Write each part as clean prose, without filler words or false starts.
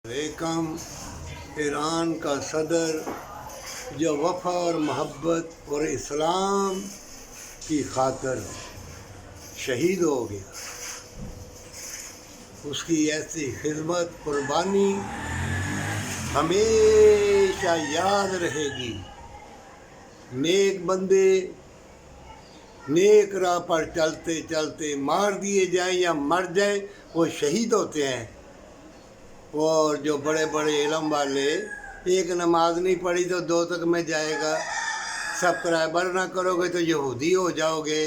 Become Iran کا صدر جو وفا اور محبت اور اسلام کی خاطر شہید ہو گیا، اس کی ایسی خدمت قربانی ہمیشہ یاد رہے گی۔ نیک بندے نیک راہ پر چلتے چلتے مار دیے جائیں یا مر جائیں، وہ شہید ہوتے ہیں۔ اور جو بڑے بڑے علم والے ایک نماز نہیں پڑھی تو دوزخ میں جائے گا، سبسکرائبر نہ کرو گے تو یہودی ہو جاؤ گے۔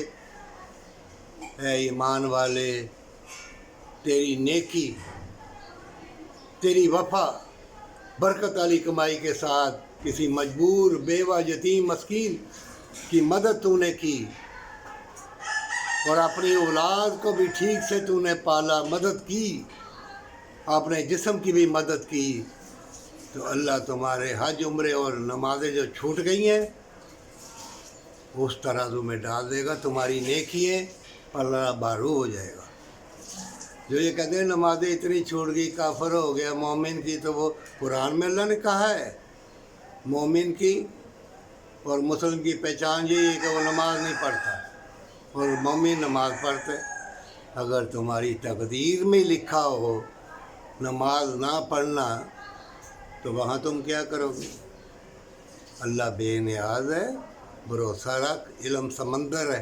اے ایمان والے، تیری نیکی، تیری وفا برکت والی کمائی کے ساتھ کسی مجبور، بیوہ، یتیم، مسکین کی مدد تو نے کی، اور اپنی اولاد کو بھی ٹھیک سے تو نے پالا، مدد کی، اپنے جسم کی بھی مدد کی، تو اللہ تمہارے حج، عمرے اور نمازیں جو چھوٹ گئی ہیں اس ترازو میں ڈال دے گا، تمہاری نیکییں، اللہ بارو ہو جائے گا۔ جو یہ کہتے ہیں نمازیں اتنی چھوٹ گئی، کافر ہو گیا مومن کی، تو وہ قرآن میں اللہ نے کہا ہے مومن کی اور مسلم کی پہچان یہی ہے کہ وہ نماز نہیں پڑھتا اور مومن نماز پڑھتے۔ اگر تمہاری تقدیر میں لکھا ہو نماز نہ پڑھنا تو وہاں تم کیا کرو گے؟ اللہ بے نیاز ہے، بھروسہ رکھ، علم سمندر ہے۔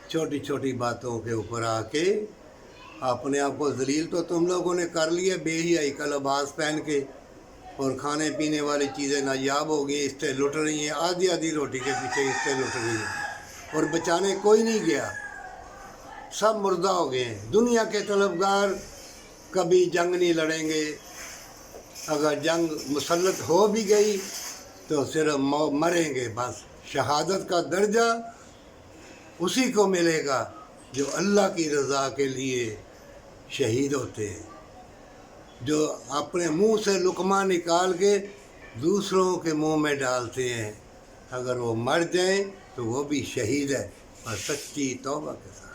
چھوٹی چھوٹی باتوں کے اوپر آ کے اپنے آپ کو ذلیل تو تم لوگوں نے کر لیا، بے حیائی کا لباس پہن کے، اور کھانے پینے والی چیزیں نایاب ہو گئی، اس سے لٹ رہی ہیں، آدھی آدھی روٹی کے پیچھے اس سے لٹ رہی ہیں، اور بچانے کوئی نہیں گیا، سب مردہ ہو گئے ہیں۔ دنیا کے طلبگار کبھی جنگ نہیں لڑیں گے، اگر جنگ مسلط ہو بھی گئی تو صرف مریں گے بس۔ شہادت کا درجہ اسی کو ملے گا جو اللہ کی رضا کے لیے شہید ہوتے ہیں، جو اپنے منہ سے لقمہ نکال کے دوسروں کے منہ میں ڈالتے ہیں۔ اگر وہ مر جائیں تو وہ بھی شہید ہے، اور سچی توبہ کے ساتھ۔